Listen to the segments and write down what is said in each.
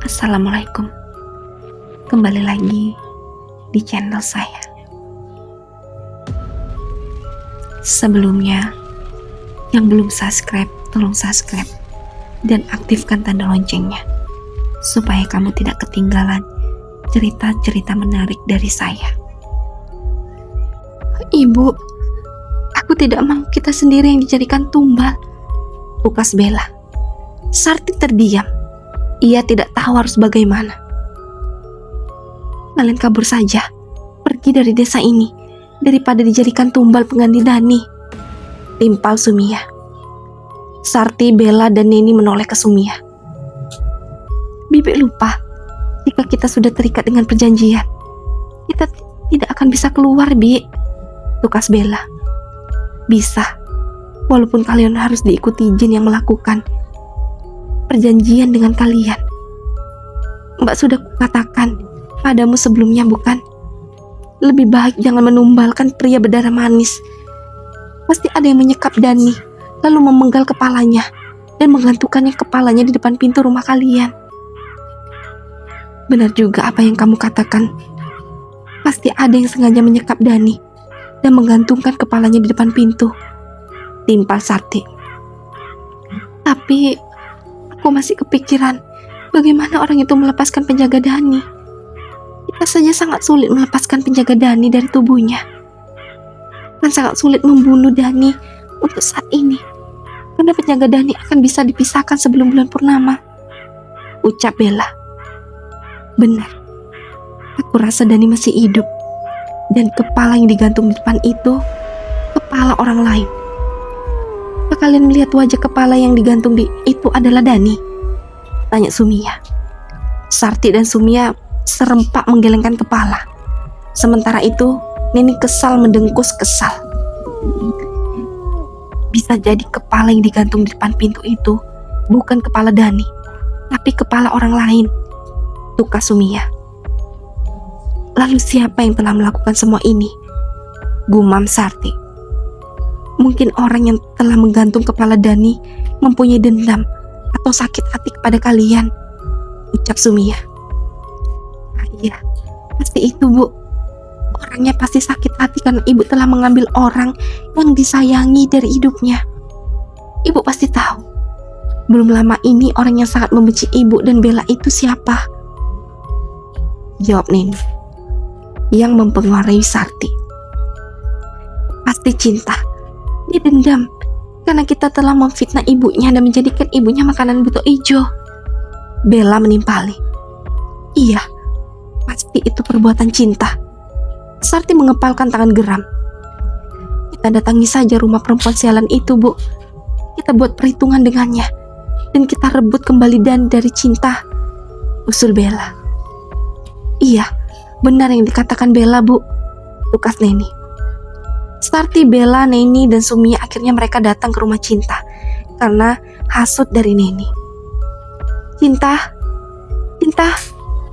Assalamualaikum. Kembali lagi di channel saya. Sebelumnya, yang belum subscribe, tolong subscribe dan aktifkan tanda loncengnya supaya kamu tidak ketinggalan cerita-cerita menarik dari saya. Ibu, aku tidak mau kita sendiri yang dijadikan tumbal, ukas Bella. Sarti terdiam. Ia tidak tahu harus bagaimana. Kalian kabur saja, pergi dari desa ini daripada dijadikan tumbal pengganti Dani, timpal Sumia. Sarti, Bella, dan Neni menoleh ke Sumia. Bibi lupa, jika kita sudah terikat dengan perjanjian, kita tidak akan bisa keluar, Bi, tukas Bella. Bisa, walaupun kalian harus diikuti jin yang melakukan perjanjian dengan kalian. Mbak sudah katakan padamu sebelumnya, bukan? Lebih baik jangan menumbalkan pria berdarah manis. Pasti ada yang menyekap Dani, lalu memenggal kepalanya dan menggantungkannya kepalanya di depan pintu rumah kalian. Benar juga apa yang kamu katakan. Pasti ada yang sengaja menyekap Dani dan menggantungkan kepalanya di depan pintu, timpal Sarti. Tapi aku masih kepikiran bagaimana orang itu melepaskan penjaga Dani. Kita saja sangat sulit melepaskan penjaga Dani dari tubuhnya, dan sangat sulit membunuh Dani untuk saat ini, karena penjaga Dani akan bisa dipisahkan sebelum bulan purnama, ucap Bella. Benar, aku rasa Dani masih hidup, dan kepala yang digantung di depan itu kepala orang lain. Apa kalian melihat wajah kepala yang digantung di itu adalah Dani? Tanya Sumia. Sarti dan Sumia serempak menggelengkan kepala. Sementara itu, Neni kesal mendengkus kesal. Bisa jadi kepala yang digantung di depan pintu itu bukan kepala Dani, tapi kepala orang lain, tukas Sumia. Lalu siapa yang telah melakukan semua ini? Gumam Sarti. Mungkin orang yang telah menggantung kepala Dani mempunyai dendam atau sakit hati kepada kalian, ucap Sumia. Iya, pasti itu, Bu. Orangnya pasti sakit hati karena ibu telah mengambil orang yang disayangi dari hidupnya. Ibu pasti tahu. Belum lama ini orang yang sangat membenci ibu dan Bella itu siapa? Jawab Neni, yang mempengaruhi Sarti. Pasti cinta. Dia dendam karena kita telah memfitnah ibunya dan menjadikan ibunya makanan buto ijo. Bella menimpali. Iya, pasti itu perbuatan cinta. Sarti mengepalkan tangan geram. Kita datangi saja rumah perempuan sialan itu, Bu. Kita buat perhitungan dengannya dan kita rebut kembali Dan dari cinta, usul Bella. Iya, benar yang dikatakan Bella, Bu, tukas Neni. Sarti, Bella, Neni, dan Sumia akhirnya mereka datang ke rumah Cinta karena hasut dari Neni. Cinta,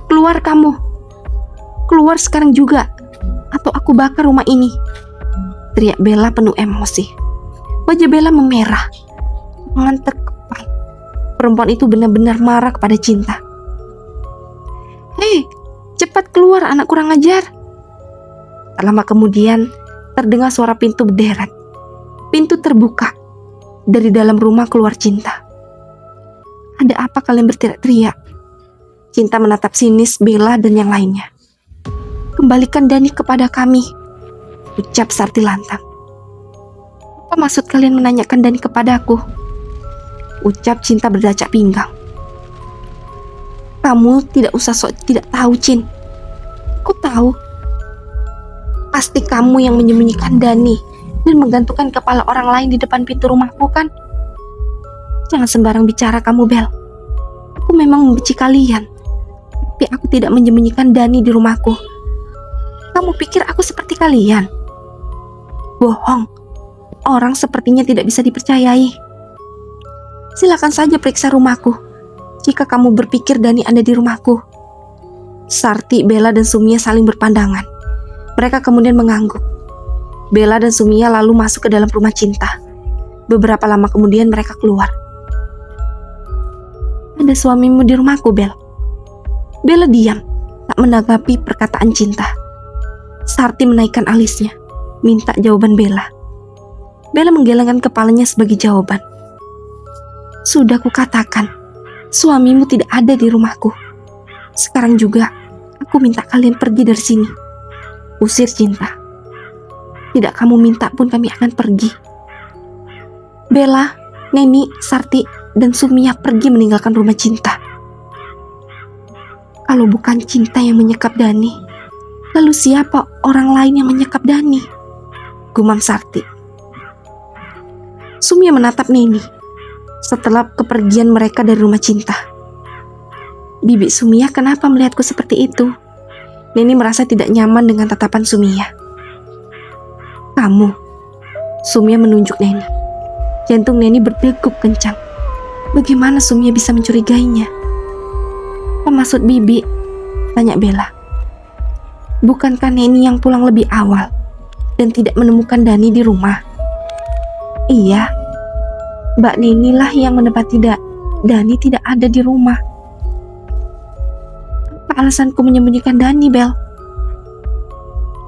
keluar kamu. Keluar sekarang juga, atau aku bakar rumah ini, teriak Bella penuh emosi. Wajah Bella memerah, tangan terkepal. Perempuan itu benar-benar marah kepada Cinta. Hei, cepat keluar anak kurang ajar. Tak lama kemudian terdengar suara pintu berderet. Pintu terbuka. Dari dalam rumah keluar Cinta. Ada apa kalian berteriak-teriak? Cinta menatap sinis Bella dan yang lainnya. Kembalikan Dani kepada kami, ucap Sarti lantang. Apa maksud kalian menanyakan Dani kepadaku? Ucap Cinta berdacak pinggang. Kamu tidak usah sok tidak tahu, Cin. Aku tahu. Pasti kamu yang menyembunyikan Dani dan menggantungkan kepala orang lain di depan pintu rumahku, kan? Jangan sembarang bicara kamu, Bel. Aku memang membenci kalian, tapi aku tidak menyembunyikan Dani di rumahku. Kamu pikir aku seperti kalian? Bohong. Orang sepertinya tidak bisa dipercayai. Silakan saja periksa rumahku jika kamu berpikir Dani ada di rumahku. Sarti, Bella, dan Sumia saling berpandangan. Mereka kemudian mengangguk. Bella dan Sumia lalu masuk ke dalam rumah Cinta. Beberapa lama kemudian mereka keluar. Ada suamimu di rumahku, Bel, Bella diam, tak menanggapi perkataan Cinta. Sarti menaikkan alisnya, minta jawaban Bella. Bella menggelengkan kepalanya sebagai jawaban. Sudah kukatakan, suamimu tidak ada di rumahku. Sekarang juga, aku minta kalian pergi dari sini. Usir Cinta. Tidak kamu minta pun kami akan pergi. Bella, Neni, Sarti, dan Sumia pergi meninggalkan rumah Cinta. Kalau bukan Cinta yang menyekap Dani, lalu siapa orang lain yang menyekap Dani? Gumam Sarti. Sumia menatap Neni setelah kepergian mereka dari rumah Cinta. Bibi Sumia, kenapa melihatku seperti itu? Neni merasa tidak nyaman dengan tatapan Sumia. Kamu, Sumia menunjuk Neni. Jantung Neni berdegup kencang. Bagaimana Sumia bisa mencurigainya? Apa maksud Bibi? Tanya Bella. Bukankah Neni yang pulang lebih awal dan tidak menemukan Dani di rumah? Iya, Mbak Neni lah yang mendapati Dani tidak ada di rumah. Apa alasanku menyembunyikan Dani, Bel?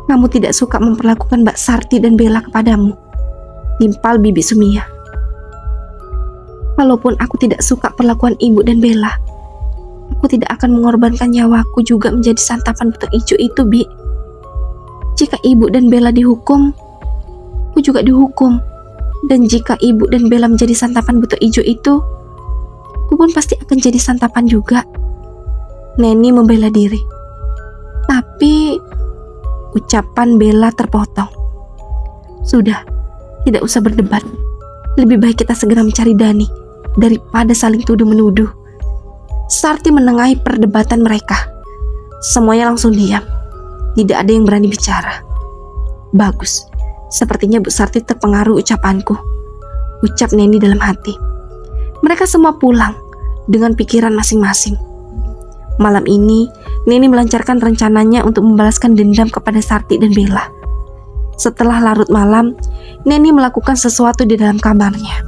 Kamu tidak suka memperlakukan Mbak Sarti dan Bella kepadamu, timpal Bibi Sumia. Walaupun aku tidak suka perlakuan ibu dan Bella, aku tidak akan mengorbankan nyawaku juga menjadi santapan butek ijo itu, Bi. Jika ibu dan Bella dihukum, aku juga dihukum. Dan jika ibu dan Bella menjadi santapan butek ijo itu, aku pun pasti akan jadi santapan juga. Neni membela diri. Tapi ucapan Bella terpotong. Sudah, tidak usah berdebat. Lebih baik kita segera mencari Dani daripada saling tuduh-menuduh. Sarti menengahi perdebatan mereka. Semuanya langsung diam. Tidak ada yang berani bicara. Bagus. Sepertinya Bu Sarti terpengaruh ucapanku, ucap Neni dalam hati. Mereka semua pulang dengan pikiran masing-masing. Malam ini, Neni melancarkan rencananya untuk membalaskan dendam kepada Sarti dan Bella. Setelah larut malam, Neni melakukan sesuatu di dalam kamarnya.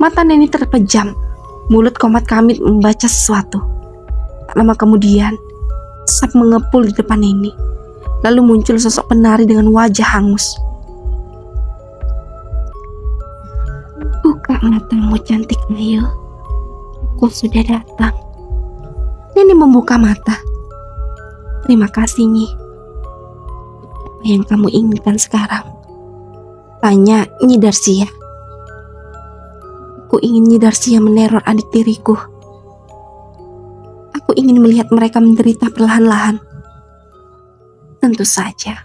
Mata Neni terpejam, mulut komat kamit membaca sesuatu. Tak lama kemudian, asap mengepul di depan Neni. Lalu muncul sosok penari dengan wajah hangus. Buka matamu cantik Ayu. Aku sudah datang. Neni membuka mata. Terima kasih, Nyi. Apa yang kamu inginkan sekarang? Tanya Nyi Darsia. Aku ingin Nyi Darsia meneror adik tiriku. Aku ingin melihat mereka menderita perlahan-lahan. Tentu saja,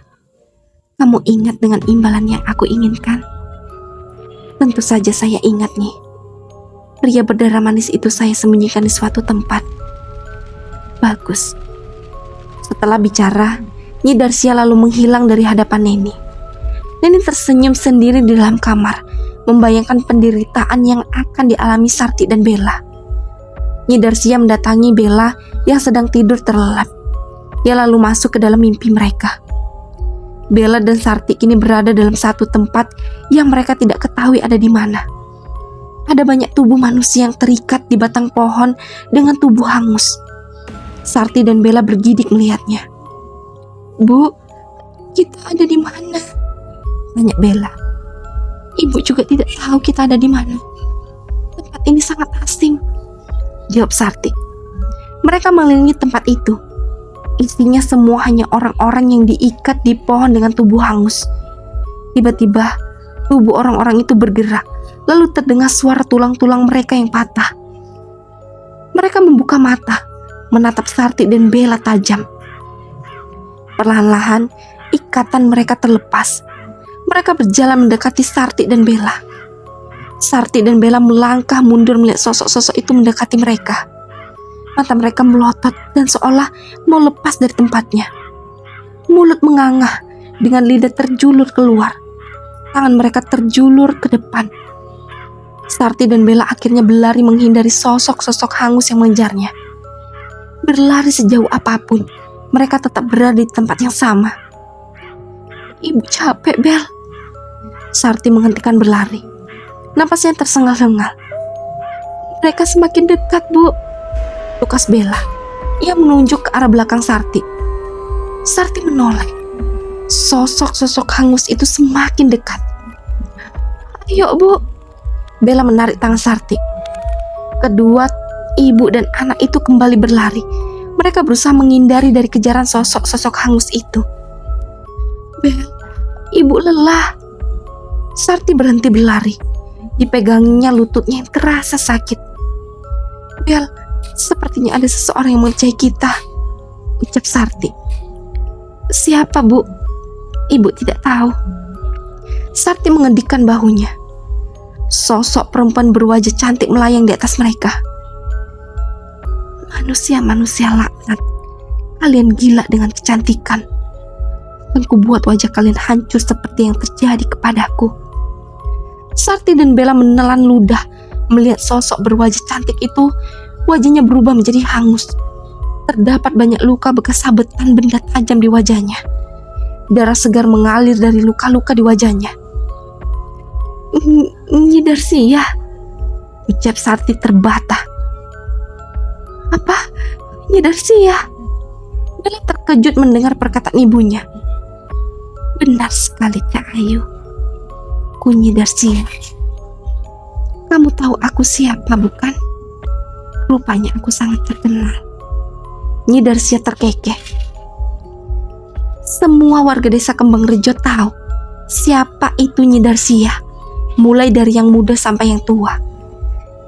kamu ingat dengan imbalan yang aku inginkan. Tentu saja saya ingat, Nyi. Pria berdarah manis itu saya sembunyikan di suatu tempat. Bagus. Setelah bicara, Nyi Darsia lalu menghilang dari hadapan Neni. Neni tersenyum sendiri di dalam kamar, membayangkan penderitaan yang akan dialami Sarti dan Bella. Nyi Darsia mendatangi Bella yang sedang tidur terlelap. Ia lalu masuk ke dalam mimpi mereka. Bella dan Sarti kini berada dalam satu tempat yang mereka tidak ketahui ada di mana. Ada banyak tubuh manusia yang terikat di batang pohon dengan tubuh hangus. Sarti dan Bella bergidik melihatnya. Bu, kita ada di mana? Tanya Bella. Ibu juga tidak tahu kita ada di mana. Tempat ini sangat asing, jawab Sarti. Mereka mengelilingi tempat itu. Isinya semua hanya orang-orang yang diikat di pohon dengan tubuh hangus. Tiba-tiba, tubuh orang-orang itu bergerak, lalu terdengar suara tulang-tulang mereka yang patah. Mereka membuka mata, menatap Sarti dan Bella tajam. Perlahan-lahan, ikatan mereka terlepas. Mereka berjalan mendekati Sarti dan Bella. Sarti dan Bella melangkah mundur melihat sosok-sosok itu mendekati mereka. Mata mereka melotot dan seolah mau lepas dari tempatnya. Mulut mengangah dengan lidah terjulur keluar. Tangan mereka terjulur ke depan. Sarti dan Bella akhirnya berlari menghindari sosok-sosok hangus yang mengejarnya. Berlari sejauh apapun, mereka tetap berada di tempat yang sama. Ibu capek, Bel. Sarti menghentikan berlari. Napasnya tersengal-sengal. Mereka semakin dekat, Bu. Tukas Bella. Ia menunjuk ke arah belakang Sarti. Sarti menoleh. Sosok-sosok hangus itu semakin dekat. "Ayo, Bu." Bella menarik tangan Sarti. Kedua ibu dan anak itu kembali berlari. Mereka berusaha menghindari dari kejaran sosok-sosok hangus itu. "Bel, Ibu lelah." Sarti berhenti berlari. Dipeganginya lututnya yang terasa sakit. "Bel, sepertinya ada seseorang yang mengerjai kita," ucap Sarti. "Siapa, Bu?" "Ibu tidak tahu." Sarti mengendikkan bahunya. Sosok perempuan berwajah cantik melayang di atas mereka. "Manusia-manusia laknat, kalian gila dengan kecantikan. Dan kubuat wajah kalian hancur seperti yang terjadi kepadaku." Sarti dan Bella menelan ludah melihat sosok berwajah cantik itu. Wajahnya berubah menjadi hangus. Terdapat banyak luka bekas sabetan benda tajam di wajahnya. Darah segar mengalir dari luka-luka di wajahnya. "Nyi Darsia," ucap Sarti terbata. "Apa? Nyi Darsia?" Bella terkejut mendengar perkataan ibunya. "Benar sekali, Kak Ayu. Ku Nyi Darsia. Kamu tahu aku siapa, bukan? Rupanya aku sangat terkenal." Nyi Darsia terkekeh. Semua warga desa Kembang Rejo tahu siapa itu Nyi Darsia, mulai dari yang muda sampai yang tua.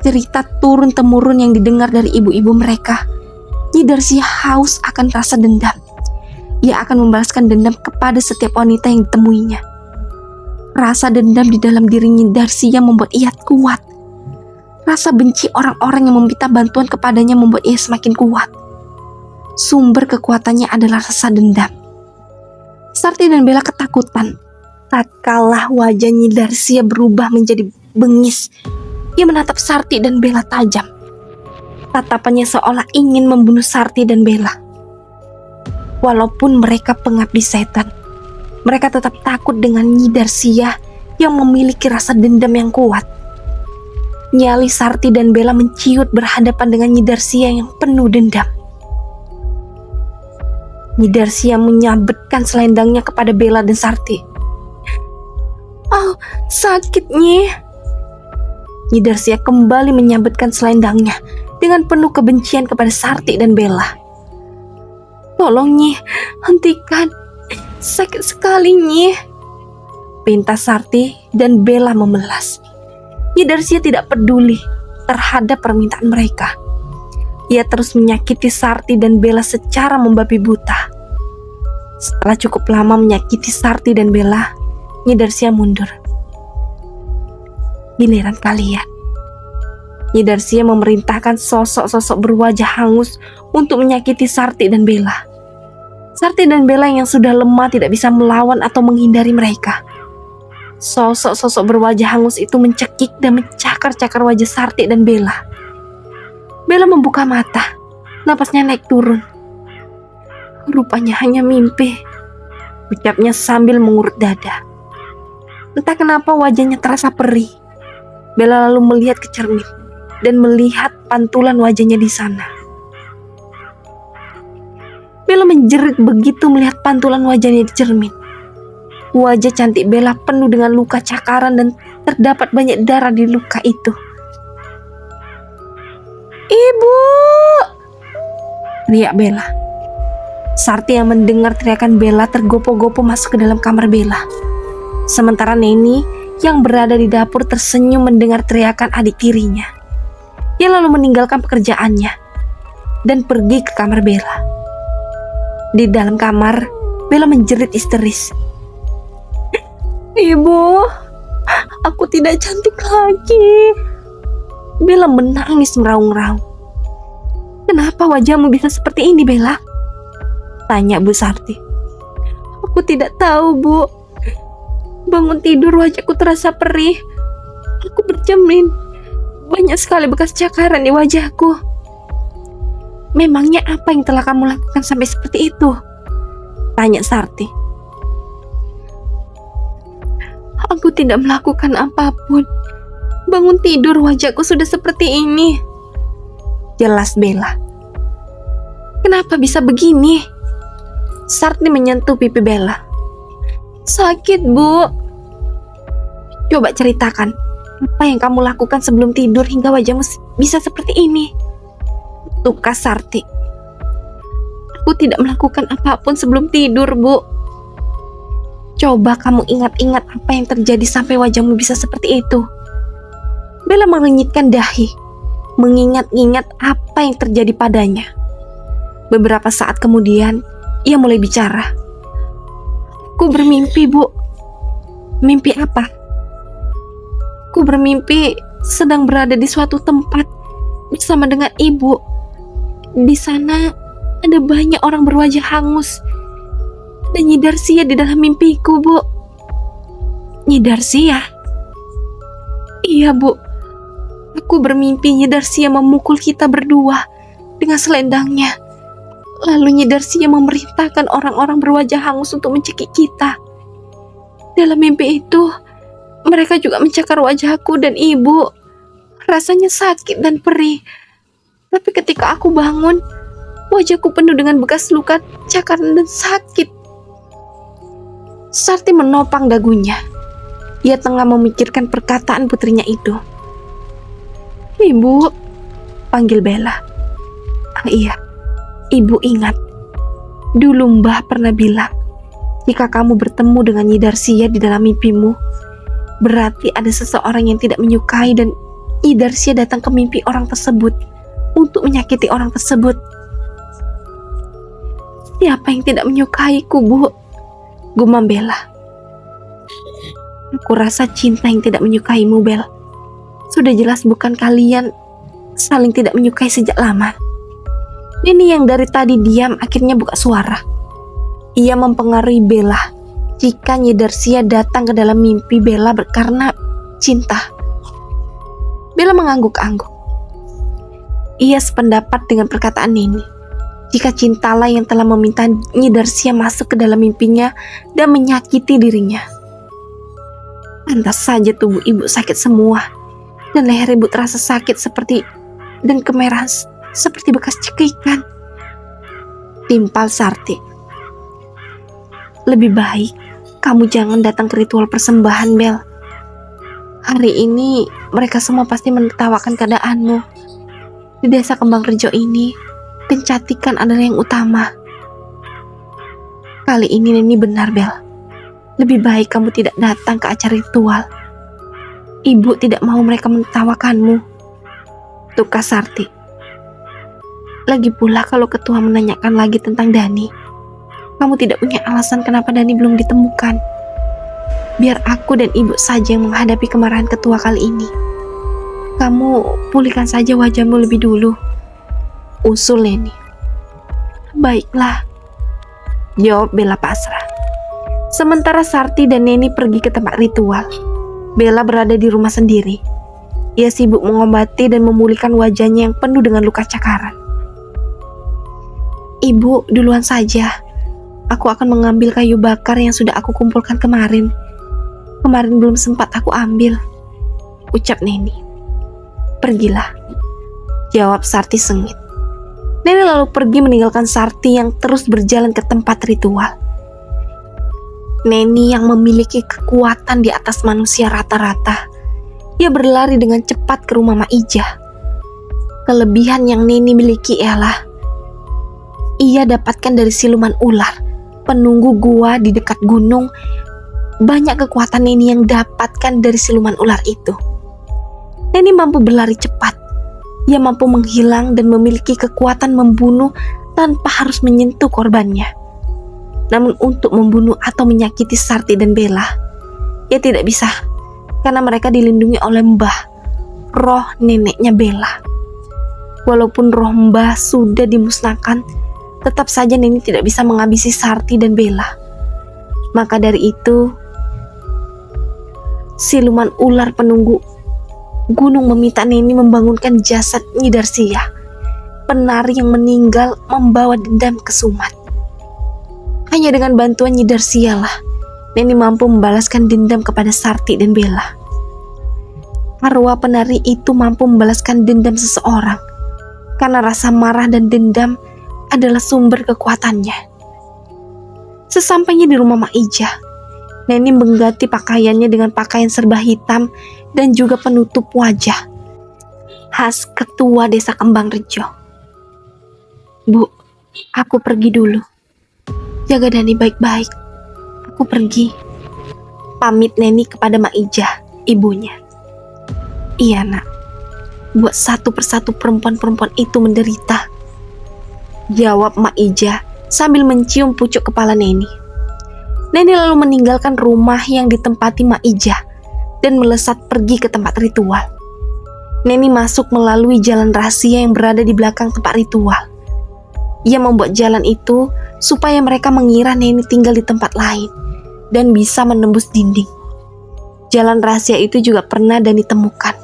Cerita turun-temurun yang didengar dari ibu-ibu mereka. Nyi Darsia haus akan rasa dendam. Ia akan membalaskan dendam kepada setiap wanita yang ditemuinya. Rasa dendam di dalam diri Nyi Darsia membuat ia kuat. Rasa benci orang-orang yang meminta bantuan kepadanya membuat ia semakin kuat. Sumber kekuatannya adalah rasa dendam. Sarti dan Bella ketakutan. Tatkala wajah Nyi Darsia berubah menjadi bengis, ia menatap Sarti dan Bella tajam. Tatapannya seolah ingin membunuh Sarti dan Bella. Walaupun mereka pengabdi setan, mereka tetap takut dengan Nyi Darsia yang memiliki rasa dendam yang kuat. Nyali Sarti dan Bella menciut berhadapan dengan Nyi Darsia yang penuh dendam. Nyi Darsia menyabetkan selendangnya kepada Bella dan Sarti. "Oh, sakit, Nyi." Nyi Darsia kembali menyabetkan selendangnya dengan penuh kebencian kepada Sarti dan Bella. "Tolong, Nyi, hentikan. Sakit sekali, Nyi," pinta Sarti dan Bella memelas. Nyi Darsia tidak peduli terhadap permintaan mereka. Ia terus menyakiti Sarti dan Bella secara membabi buta. Setelah cukup lama menyakiti Sarti dan Bella, Nyi Darsia mundur. "Giliran kalian." Nyi Darsia memerintahkan sosok-sosok berwajah hangus untuk menyakiti Sarti dan Bella. Sarti dan Bella yang sudah lemah tidak bisa melawan atau menghindari mereka. Sosok-sosok berwajah hangus itu mencekik dan mencakar-cakar wajah Sarti dan Bella. Bella membuka mata, napasnya naik turun. "Rupanya hanya mimpi," ucapnya sambil mengurut dada. Entah kenapa wajahnya terasa perih. Bella lalu melihat ke cermin dan melihat pantulan wajahnya di sana. Bella menjerit begitu melihat pantulan wajahnya di cermin. Wajah cantik Bella penuh dengan luka cakaran dan terdapat banyak darah di luka itu. "Ibu!" teriak Bella. Sarti yang mendengar teriakan Bella tergopoh-gopoh masuk ke dalam kamar Bella. Sementara Neni yang berada di dapur tersenyum mendengar teriakan adik tirinya. Ia lalu meninggalkan pekerjaannya dan pergi ke kamar Bella. Di dalam kamar, Bella menjerit histeris. "Ibu, aku tidak cantik lagi." Bella menangis meraung-raung. "Kenapa wajahmu bisa seperti ini, Bella?" tanya Bu Sarti. "Aku tidak tahu, Bu. Bangun tidur wajahku terasa perih. Aku bercermin. Banyak sekali bekas cakaran di wajahku." "Memangnya apa yang telah kamu lakukan sampai seperti itu?" tanya Sarti. "Aku tidak melakukan apapun. Bangun tidur wajahku sudah seperti ini," jelas Bella. Kenapa bisa begini? Sarti menyentuh pipi Bella. Sakit, Bu. Coba ceritakan, apa yang kamu lakukan sebelum tidur hingga wajahmu bisa seperti ini? Tukas Sarti. Aku tidak melakukan apapun sebelum tidur, Bu. Coba kamu ingat-ingat apa yang terjadi sampai wajahmu bisa seperti itu. Bella mengenyitkan dahi, mengingat-ingat apa yang terjadi padanya. Beberapa saat kemudian, ia mulai bicara. Aku bermimpi, Bu. Mimpi apa? Aku bermimpi sedang berada di suatu tempat bersama dengan ibu. Di sana ada banyak orang berwajah hangus. Dan Nyi Darsia di dalam mimpiku, Bu. Nyi Darsia? Iya, Bu. Aku bermimpi Nyi Darsia memukul kita berdua dengan selendangnya. Lalu Nyi Darsia memerintahkan orang-orang berwajah hangus untuk mencekik kita. Dalam mimpi itu, mereka juga mencakar wajahku dan ibu. Rasanya sakit dan perih. Tapi ketika aku bangun, wajahku penuh dengan bekas luka, cakaran dan sakit. Sarti menopang dagunya. Ia tengah memikirkan perkataan putrinya itu. Ibu, panggil Bella. Ah iya, ibu ingat. Dulu Mbah pernah bilang, jika kamu bertemu dengan Nyi Darsia di dalam mimpimu, berarti ada seseorang yang tidak menyukai dan Nyi Darsia datang ke mimpi orang tersebut untuk menyakiti orang tersebut. Siapa yang tidak menyukaiku, Bu? Gumam Bella. Aku rasa cinta yang tidak menyukaimu, Bel. Sudah jelas bukan kalian saling tidak menyukai sejak lama. Ini yang dari tadi diam akhirnya buka suara. Ia mempengaruhi Bella jika Nyi Darsia datang ke dalam mimpi Bella karena cinta. Bella mengangguk-angguk. Ia sependapat dengan perkataan Neni. Jika cintalah yang telah meminta Nyi Darsia masuk ke dalam mimpinya dan menyakiti dirinya. Pantas saja tubuh ibu sakit semua dan leher ibu terasa sakit dan kemerahan seperti bekas cekikan. Timpal Sarti. Lebih baik kamu jangan datang ke ritual persembahan, Bel. Hari ini mereka semua pasti menertawakan keadaanmu. Di desa Kembang Rejo ini, kecantikan adalah yang utama. Kali ini Neni benar, Bel. Lebih baik kamu tidak datang ke acara ritual. Ibu tidak mau mereka menertawakanmu. Tukas Sarti. Lagi pula kalau ketua menanyakan lagi tentang Dani, kamu tidak punya alasan kenapa Dani belum ditemukan. Biar aku dan ibu saja yang menghadapi kemarahan ketua kali ini. Kamu pulihkan saja wajahmu lebih dulu, usul Neni. Baiklah, jawab Bella pasrah. Sementara Sarti dan Neni pergi ke tempat ritual, Bella berada di rumah sendiri. Ia sibuk mengobati dan memulihkan wajahnya yang penuh dengan luka cakaran. Ibu, duluan saja. Aku akan mengambil kayu bakar yang sudah aku kumpulkan kemarin. Kemarin belum sempat aku ambil, ucap Neni. Pergilah, jawab Sarti sengit. Neni lalu pergi meninggalkan Sarti yang terus berjalan ke tempat ritual. Neni yang memiliki kekuatan di atas manusia rata-rata. Ia berlari dengan cepat ke rumah Maijah. Kelebihan yang Neni miliki ialah ia dapatkan dari siluman ular, penunggu gua di dekat gunung. Banyak kekuatan Neni yang dapatkan dari siluman ular itu. Neni mampu berlari cepat. Ia mampu menghilang dan memiliki kekuatan membunuh tanpa harus menyentuh korbannya. Namun untuk membunuh atau menyakiti Sarti dan Bella, ia tidak bisa karena mereka dilindungi oleh Mbah, roh neneknya Bella. Walaupun roh Mbah sudah dimusnahkan, tetap saja Neni tidak bisa menghabisi Sarti dan Bella. Maka dari itu, siluman ular penunggu gunung meminta Neni membangunkan jasad Nyi Darsia, penari yang meninggal membawa dendam ke Sumat. Hanya dengan bantuan Nyi Darsia lah Neni mampu membalaskan dendam kepada Sarti dan Bella. Arwah penari itu mampu membalaskan dendam seseorang karena rasa marah dan dendam adalah sumber kekuatannya. Sesampainya di rumah Mak Ija, Neni mengganti pakaiannya dengan pakaian serba hitam dan juga penutup wajah khas ketua desa Kembang Rejo. Bu, aku pergi dulu. Jaga Dani baik-baik. Aku pergi. Pamit Neni kepada Mak Ija, ibunya. Iya nak, buat satu persatu perempuan-perempuan itu menderita, jawab Mak Ija sambil mencium pucuk kepala Neni. Neni lalu meninggalkan rumah yang ditempati Mak Ija dan melesat pergi ke tempat ritual. Neni masuk melalui jalan rahasia yang berada di belakang tempat ritual. Ia membuat jalan itu supaya mereka mengira Neni tinggal di tempat lain dan bisa menembus dinding. Jalan rahasia itu juga pernah dan ditemukan.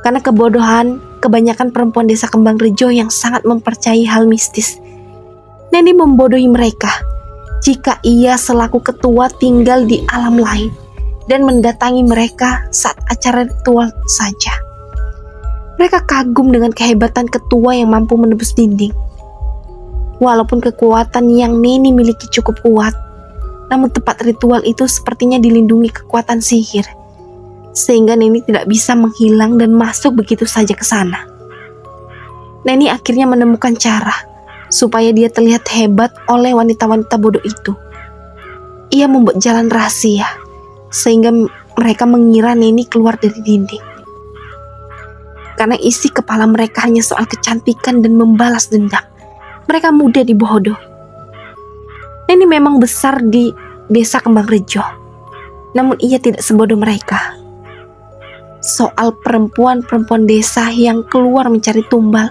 Karena kebodohan kebanyakan perempuan desa Kembang Rejo yang sangat mempercayai hal mistis, Neni membodohi mereka jika ia selaku ketua tinggal di alam lain dan mendatangi mereka saat acara ritual saja. Mereka kagum dengan kehebatan ketua yang mampu menembus dinding. Walaupun kekuatan yang Neni miliki cukup kuat, namun tempat ritual itu sepertinya dilindungi kekuatan sihir, sehingga Neni tidak bisa menghilang dan masuk begitu saja ke sana. Neni akhirnya menemukan cara supaya dia terlihat hebat oleh wanita-wanita bodoh itu. Ia membuat jalan rahasia, sehingga mereka mengira Neni keluar dari dinding. Karena isi kepala mereka hanya soal kecantikan dan membalas dendam, mereka mudah dibodoh. Neni memang besar di desa Kembang Rejo, namun ia tidak sebodoh mereka. Soal perempuan-perempuan desa yang keluar mencari tumbal,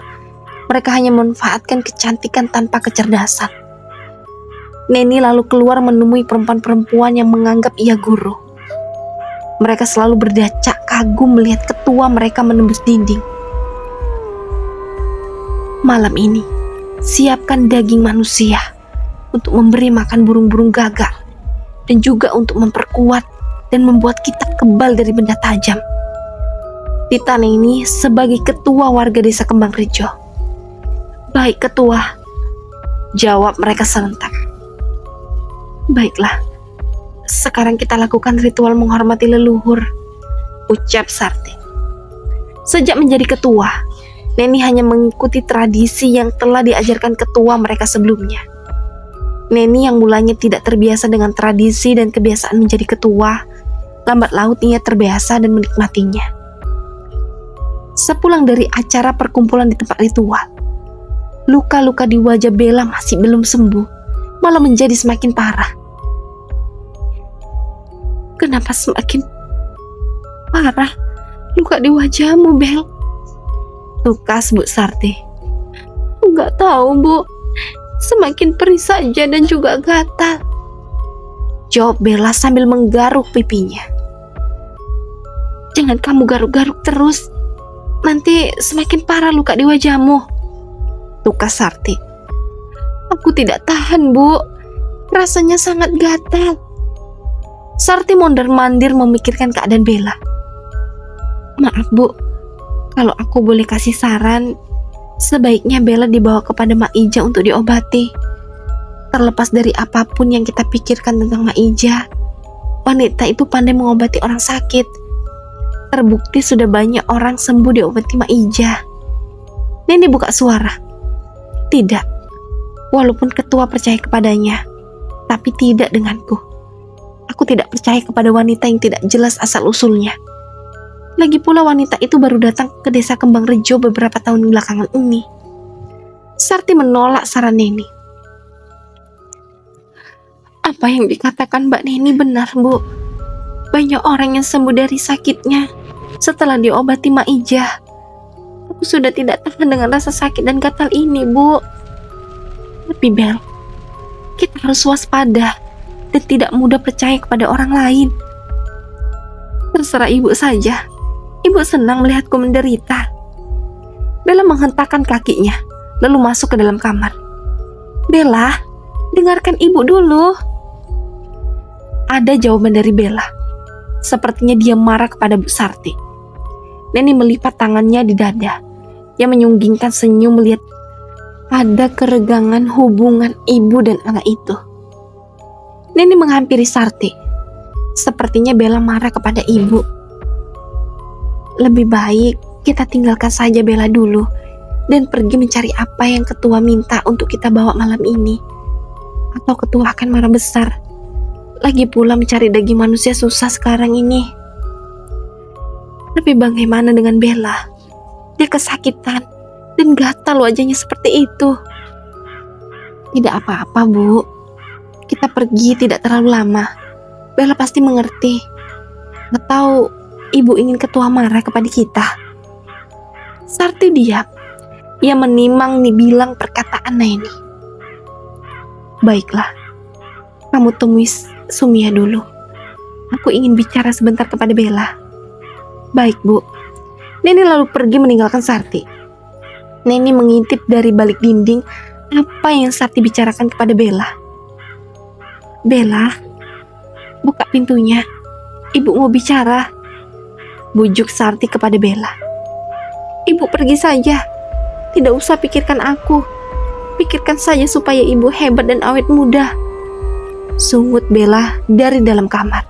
mereka hanya memanfaatkan kecantikan tanpa kecerdasan. Neni lalu keluar menemui perempuan-perempuan yang menganggap ia guru. Mereka selalu berdacak kagum melihat ketua mereka menembus dinding. Malam ini, siapkan daging manusia untuk memberi makan burung-burung gagal, dan juga untuk memperkuat dan membuat kita kebal dari benda tajam. Tita Neni sebagai ketua warga desa Kembang Rejo. Baik ketua, jawab mereka serentak. Baiklah, sekarang kita lakukan ritual menghormati leluhur, ucap Sarti. Sejak menjadi ketua, Neni hanya mengikuti tradisi yang telah diajarkan ketua mereka sebelumnya. Neni yang mulanya tidak terbiasa dengan tradisi dan kebiasaan menjadi ketua, lambat laun ia terbiasa dan menikmatinya. Sepulang dari acara perkumpulan di tempat ritual, luka-luka di wajah Bella masih belum sembuh, malah menjadi semakin parah. Kenapa semakin parah luka di wajahmu, Bel? Tukas Bu Sarti. Enggak tahu, Bu. Semakin perih saja dan juga gatal, jawab Bella sambil menggaruk pipinya. Jangan kamu garuk-garuk terus, nanti semakin parah luka di wajahmu, tukas Sarti. Aku tidak tahan, Bu. Rasanya sangat gatal. Sarti mondar-mandir memikirkan keadaan Bella. Maaf, Bu. Kalau aku boleh kasih saran, sebaiknya Bella dibawa kepada Mak Ija untuk diobati. Terlepas dari apapun yang kita pikirkan tentang Mak Ija, wanita itu pandai mengobati orang sakit. Terbukti sudah banyak orang sembuh diobati Mak Ija. Neni buka suara. Tidak. Walaupun ketua percaya kepadanya, tapi tidak denganku. Aku tidak percaya kepada wanita yang tidak jelas asal-usulnya. Lagi pula wanita itu baru datang ke desa Kembang Rejo beberapa tahun belakangan ini. Sarti menolak saran Neni. Apa yang dikatakan Mbak Neni benar, Bu. Banyak orang yang sembuh dari sakitnya setelah diobati Mak Ija. Aku sudah tidak tahan dengan rasa sakit dan gatal ini, Bu. Tapi Bel, kita harus waspada dan tidak mudah percaya kepada orang lain. Terserah Ibu saja. Ibu senang melihatku menderita. Bella menghentakkan kakinya, lalu masuk ke dalam kamar. Bella, dengarkan Ibu dulu. Ada jawaban dari Bella. Sepertinya dia marah kepada Bu Sarti. Neni melipat tangannya di dada. Ia menyunggingkan senyum melihat ada keregangan hubungan ibu dan anak itu. Neni menghampiri Sarti. Sepertinya Bella marah kepada ibu. Lebih baik kita tinggalkan saja Bella dulu dan pergi mencari apa yang ketua minta untuk kita bawa malam ini. Atau ketua akan marah besar. Lagi pula mencari daging manusia susah sekarang ini. Tapi bagaimana dengan Bella? Dia kesakitan dan gatal wajahnya seperti itu. Tidak apa-apa, Bu. Kita pergi tidak terlalu lama. Bella pasti mengerti. Atau ibu ingin ketua marah kepada kita? Sarti diam. Ia menimang nih bilang perkataan Neni. Baiklah, kamu temui Sumia dulu. Aku ingin bicara sebentar kepada Bella. Baik, Bu. Neni lalu pergi meninggalkan Sarti. Neni mengintip dari balik dinding apa yang Sarti bicarakan kepada Bella. Bella, buka pintunya. Ibu mau bicara. Bujuk Sarti kepada Bella. Ibu pergi saja. Tidak usah pikirkan aku. Pikirkan saja supaya ibu hebat dan awet muda. Sungut Bella dari dalam kamar.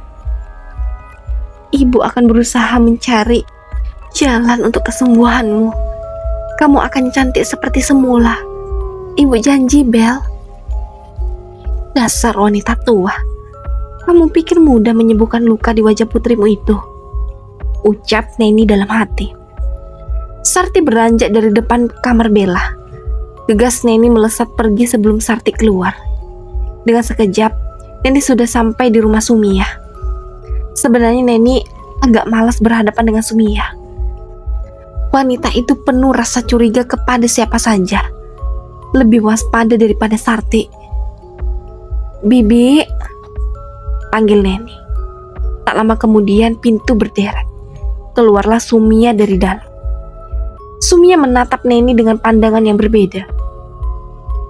Ibu akan berusaha mencari jalan untuk kesembuhanmu. Kamu akan cantik seperti semula. Ibu janji, Bel. Dasar wanita tua. Kamu pikir mudah menyembuhkan luka di wajah putrimu itu? Ucap Neni dalam hati. Sarti beranjak dari depan kamar Bella. Gegas Neni melesat pergi sebelum Sarti keluar. Dengan sekejap, Neni sudah sampai di rumah Sumia. Sebenarnya Neni agak malas berhadapan dengan Sumia. Wanita itu penuh rasa curiga kepada siapa saja. Lebih waspada daripada Sarti. Bibi, panggil Neni. Tak lama kemudian pintu berderet. Keluarlah Sumia dari dalam. Sumia menatap Neni dengan pandangan yang berbeda.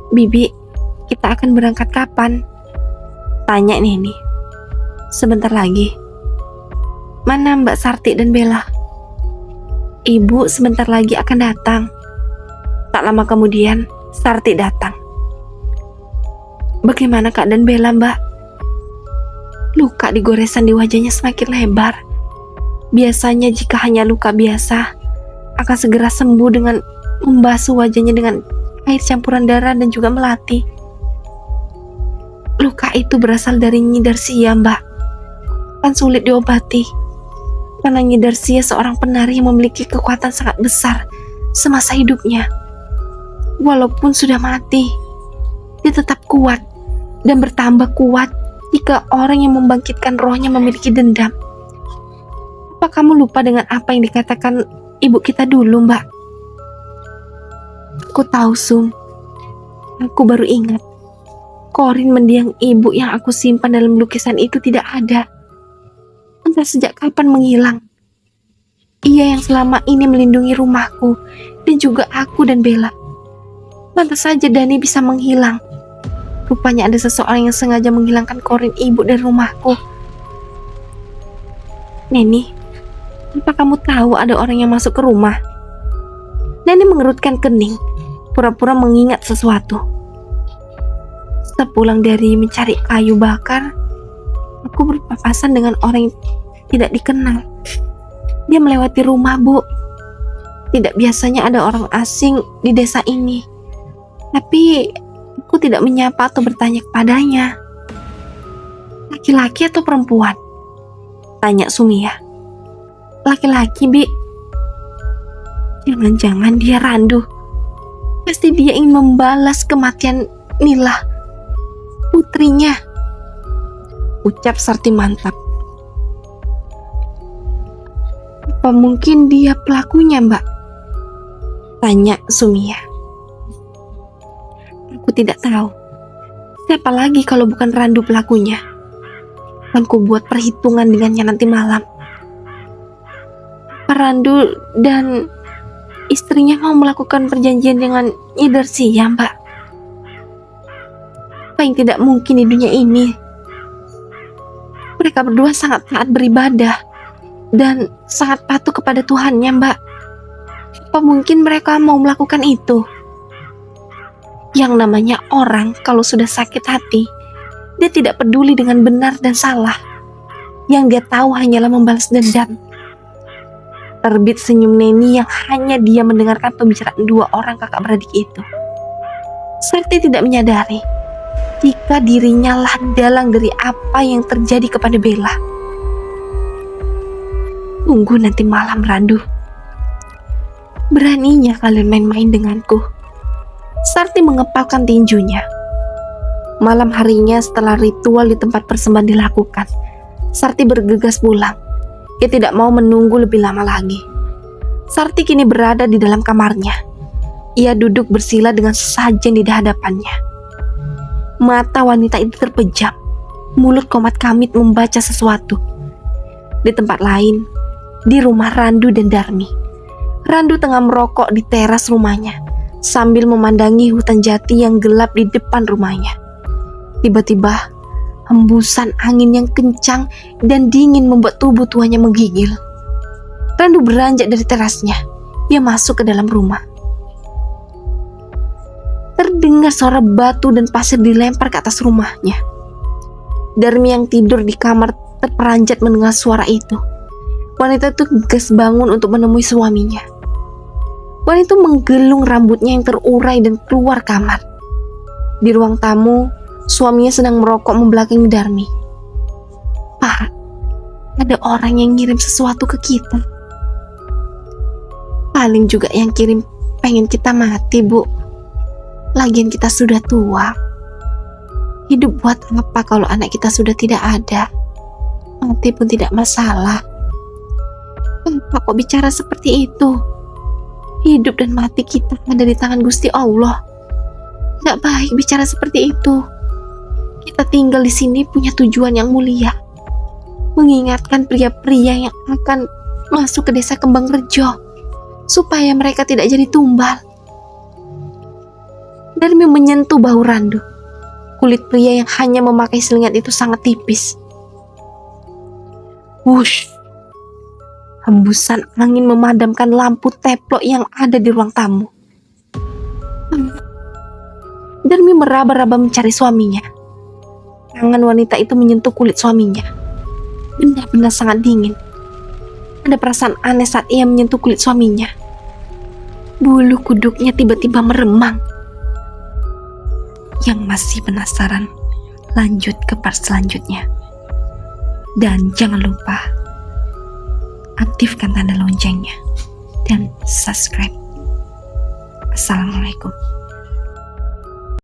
Bibi, kita akan berangkat kapan? Tanya Neni. Sebentar lagi. Mana Mbak Sarti dan Bella? Ibu sebentar lagi akan datang. Tak lama kemudian, Sarti datang. Bagaimana keadaan Bella, Mbak? Luka di goresan di wajahnya semakin lebar. Biasanya jika hanya luka biasa, akan segera sembuh dengan membasuh wajahnya dengan air campuran darah dan juga melati. Luka itu berasal dari Nyi Darsia, Mbak. Kan sulit diobati. Karena Nyi Darsia seorang penari yang memiliki kekuatan sangat besar semasa hidupnya. Walaupun sudah mati, dia tetap kuat dan bertambah kuat jika orang yang membangkitkan rohnya memiliki dendam. Apa kamu lupa dengan apa yang dikatakan ibu kita dulu, Mbak? Aku tahu, Sum. Aku baru ingat. Korin mendiang ibu yang aku simpan dalam lukisan itu tidak ada. Entah sejak kapan menghilang. Ia yang selama ini melindungi rumahku dan juga aku dan Bella. Pantas saja Dani bisa menghilang. Rupanya ada seseorang yang sengaja menghilangkan korin ibu dari rumahku. Neni, apa kamu tahu ada orang yang masuk ke rumah? Neni mengerutkan kening, pura-pura mengingat sesuatu. Sepulang dari mencari kayu bakar, aku berpapasan dengan orang yang tidak dikenal. Dia melewati rumah, Bu. Tidak biasanya ada orang asing di desa ini. Tapi aku tidak menyapa atau bertanya kepadanya. Laki-laki atau perempuan? Tanya Sumia. Laki-laki, Bi. Jangan-jangan dia randu. Pasti dia ingin membalas kematian Nila, putrinya. Ucap Sarti mantap. Apa mungkin dia pelakunya, Mbak? Tanya Sumia. Aku tidak tahu. Siapa lagi kalau bukan Randu pelakunya? Akan ku buat perhitungan dengannya nanti malam. Randu dan istrinya mau melakukan perjanjian dengan Nyi Darsia, Mbak. Apa yang tidak mungkin di dunia ini? Mereka berdua sangat taat beribadah dan sangat patuh kepada Tuhannya, Mbak. Apa mungkin mereka mau melakukan itu? Yang namanya orang kalau sudah sakit hati, dia tidak peduli dengan benar dan salah. Yang dia tahu hanyalah membalas dendam. Terbit senyum Neni yang hanya dia mendengarkan pembicaraan dua orang kakak beradik itu. Sakti tidak menyadari jika dirinya lah dalang dari apa yang terjadi kepada Bella. Tunggu nanti malam, Randu. Beraninya kalian main-main denganku. Sakti mengepalkan tinjunya. Malam harinya setelah ritual di tempat persembahan dilakukan, Sakti bergegas pulang. Ia tidak mau menunggu lebih lama lagi. Sakti kini berada di dalam kamarnya. Ia duduk bersila dengan sesajen di hadapannya. Mata wanita itu terpejam. Mulut komat kamit membaca sesuatu. Di tempat lain, di rumah Randu dan Darmi, Randu tengah merokok di teras rumahnya sambil memandangi hutan jati yang gelap di depan rumahnya. Tiba-tiba hembusan angin yang kencang dan dingin membuat tubuh tuanya menggigil. Randu beranjak dari terasnya. Ia masuk ke dalam rumah. Terdengar suara batu dan pasir dilempar ke atas rumahnya. Darmi yang tidur di kamar terperanjat mendengar suara itu. Wanita itu gegas bangun untuk menemui suaminya. Wanita itu menggelung rambutnya yang terurai dan keluar kamar. Di ruang tamu, suaminya sedang merokok membelakangi Darmi. Pak, ada orang yang ngirim sesuatu ke kita. Paling juga yang kirim pengen kita mati, Bu. Lagian kita sudah tua. Hidup buat apa kalau anak kita sudah tidak ada? Mati pun tidak masalah. Kenapa kok bicara seperti itu? Hidup dan mati kita ada di tangan Gusti Allah. Tidak baik bicara seperti itu. Kita tinggal di sini punya tujuan yang mulia. Mengingatkan pria-pria yang akan masuk ke desa Kembang Rejo, supaya mereka tidak jadi tumbal. Darmi menyentuh bahu Randu. Kulit pria yang hanya memakai selingat itu sangat tipis. Wush! Hembusan angin memadamkan lampu teplok yang ada di ruang tamu. Darmi meraba-raba mencari suaminya. Tangan wanita itu menyentuh kulit suaminya. Benar-benar sangat dingin. Ada perasaan aneh saat ia menyentuh kulit suaminya. Bulu kuduknya tiba-tiba meremang. Yang masih penasaran, lanjut ke part selanjutnya. Dan jangan lupa aktifkan tanda loncengnya dan subscribe. Assalamualaikum.